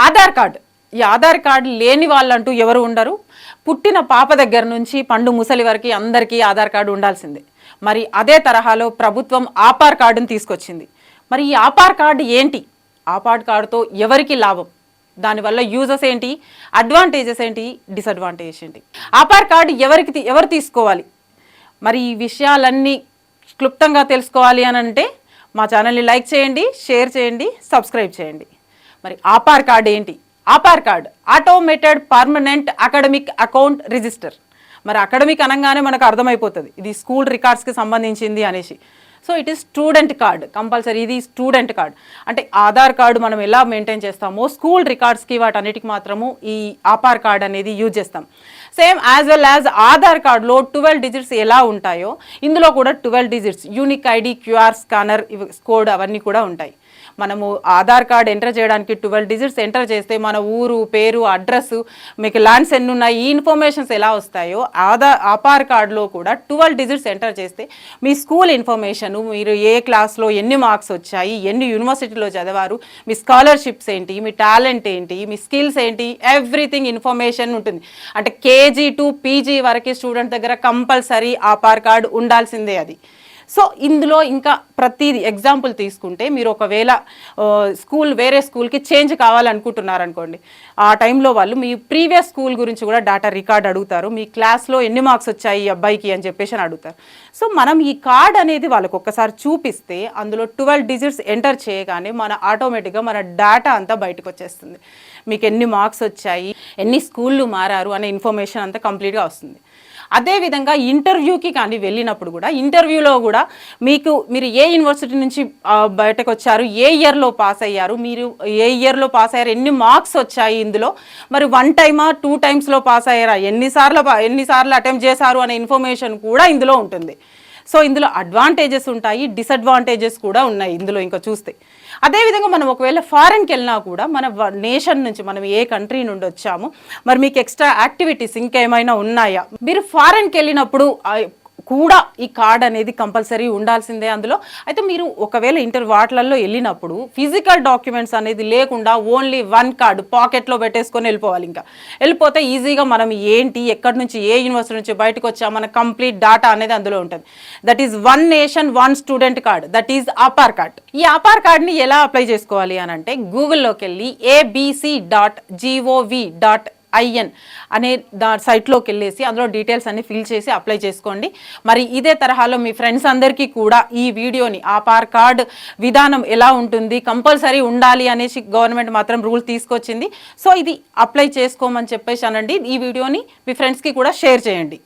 Aadhaar card. ఈ Aadhaar card లేని వాళ్ళంటూ ఎవరు ఉండరు. పుట్టిన పాప దగ్గర నుంచి పండు ముసలి వరకు అందరికీ ఆధార్ కార్డు ఉండాల్సిందే. మరి అదే తరహాలో ప్రభుత్వం ఆపార్ కార్డును తీసుకొచ్చింది. మరి ఈ ఆపార్ కార్డు ఏంటి? ఆపార్ కార్డుతో ఎవరికి లాభం? దానివల్ల యూజెస్ ఏంటి, అడ్వాంటేజెస్ ఏంటి, డిసడ్వాంటేజెస్ ఏంటి, ఆపార్ కార్డు ఎవరు తీసుకోవాలి? మరి ఈ విషయాలన్నీ క్లుప్తంగా తెలుసుకోవాలి అని అంటే మా ఛానల్ని లైక్ చేయండి, షేర్ చేయండి, సబ్స్క్రైబ్ చేయండి. మరి ఆపార్ కార్డు ఏంటి? ఆపార్ card automated permanent academic account register. మరి అకాడమిక్ అనగానే మనకు అర్థమైపోతుంది ఇది స్కూల్ రికార్డ్స్కి సంబంధించింది అనేసి. So it is student card, compulsory ఇది స్టూడెంట్ కార్డ్. అంటే ఆధార్ కార్డు మనం ఎలా మెయింటైన్ చేస్తామో స్కూల్ రికార్డ్స్కి వాటన్నిటికి మాత్రము ఈ ఆపార్ కార్డ్ అనేది యూజ్ చేస్తాం. Same as well as Aadhaar కార్డులో 12 డిజిట్స్ ఎలా ఉంటాయో ఇందులో కూడా 12 digits unique ID, QR scanner, code అవన్నీ కూడా ఉంటాయి. మనము ఆధార్ కార్డ్ ఎంటర్ చేయడానికి 12 డిజిట్స్ ఎంటర్ చేస్తే మన ఊరు, పేరు, అడ్రస్, మీకు ల్యాండ్స్ ఎన్ని ఉన్నాయి, ఈ ఇన్ఫర్మేషన్స్ ఎలా వస్తాయో ఆధార్ కార్డులో కూడా 12 డిజిట్స్ ఎంటర్ చేస్తే మీ స్కూల్ ఇన్ఫర్మేషను, మీరు ఏ క్లాస్లో ఎన్ని మార్క్స్ వచ్చాయి, ఎన్ని యూనివర్సిటీలో చదివారు, మీ స్కాలర్షిప్స్ ఏంటి, మీ టాలెంట్ ఏంటి, మీ స్కిల్స్ ఏంటి, ఎవ్రీథింగ్ ఇన్ఫర్మేషన్ ఉంటుంది. అంటే కేజీ టు పీజీ వరకు స్టూడెంట్ దగ్గర కంపల్సరీ ఆధార్ కార్డు ఉండాల్సిందే అది. సో ఇందులో ఇంకా ప్రతిదీ ఎగ్జాంపుల్ తీసుకుంటే మీరు ఒకవేళ వేరే స్కూల్కి చేంజ్ కావాలనుకుంటున్నారనుకోండి, ఆ టైంలో వాళ్ళు మీ ప్రీవియస్ స్కూల్ గురించి కూడా డేటా రికార్డ్ అడుగుతారు. మీ క్లాస్లో ఎన్ని మార్క్స్ వచ్చాయి ఈ అబ్బాయికి అని చెప్పేసి అని అడుగుతారు. సో మనం ఈ కార్డ్ అనేది వాళ్ళకి ఒక్కసారి చూపిస్తే అందులో 12 డిజిట్స్ ఎంటర్ చేయగానే ఆటోమేటిక్గా మన డేటా అంతా బయటకు వచ్చేస్తుంది. మీకు ఎన్ని మార్క్స్ వచ్చాయి, ఎన్ని స్కూళ్ళు మారారు అనే ఇన్ఫర్మేషన్ అంతా కంప్లీట్గా వస్తుంది. అదేవిధంగా ఇంటర్వ్యూకి కానీ వెళ్ళినప్పుడు కూడా ఇంటర్వ్యూలో కూడా మీరు ఏ యూనివర్సిటీ నుంచి బయటకు వచ్చారు, ఏ ఇయర్లో పాస్ అయ్యారు, మీరు ఏ ఇయర్లో పాస్ అయ్యారు, ఎన్ని మార్క్స్ వచ్చాయి ఇందులో, మరి 1 టైమా 2 టైమ్స్లో పాస్ అయ్యారా, ఎన్నిసార్లు అటెంప్ట్ చేశారు అనే ఇన్ఫర్మేషన్ కూడా ఇందులో ఉంటుంది. సో ఇందులో అడ్వాంటేజెస్ ఉంటాయి, డిసడ్వాంటేజెస్ కూడా ఉన్నాయి ఇందులో ఇంకా చూస్తే. అదేవిధంగా మనం ఒకవేళ ఫారెన్కి వెళ్ళినా కూడా మన నేషన్ నుంచి మనం ఏ కంట్రీ నుండి వచ్చాము, మరి మీకు ఎక్స్ట్రా యాక్టివిటీస్ ఇంకేమైనా ఉన్నాయా, మీరు ఫారెన్కి వెళ్ళినప్పుడు కూడా ఈ కార్డ్ అనేది కంపల్సరీ ఉండాల్సిందే అందులో. అయితే మీరు ఒకవేళ వాటిలలో వెళ్ళినప్పుడు ఫిజికల్ డాక్యుమెంట్స్ అనేది లేకుండా ఓన్లీ 1 కార్డు పాకెట్లో పెట్టేసుకొని వెళ్ళిపోవాలి. ఇంకా వెళ్ళిపోతే ఈజీగా మనం ఏంటి, ఎక్కడి నుంచి, ఏ యూనివర్సిటీ నుంచి బయటకు వచ్చా మన కంప్లీట్ డాటా అనేది అందులో ఉంటుంది. That is 1 nation 1 student card, that is ఆపార్ card. ఈ ఆపార్ కార్డ్ని ఎలా అప్లై చేసుకోవాలి అని అంటే గూగుల్లోకి వెళ్ళి abc.gov.in అనే సైట్లోకి వెళ్ళేసి అందులో డీటెయిల్స్ అన్ని ఫిల్ చేసి అప్లై చేసుకోండి. మరి ఇదే తరహాలో మీ ఫ్రెండ్స్ అందరికీ కూడా ఈ వీడియోని ఆధార్ కార్డ్ విధానం ఎలా ఉంటుంది, కంపల్సరీ ఉండాలి అనేసి గవర్నమెంట్ మాత్రం రూల్ తీసుకొచ్చింది. సో ఇది అప్లై చేసుకోమని చెప్పేసి అనండి. ఈ వీడియోని మీ ఫ్రెండ్స్కి కూడా షేర్ చేయండి.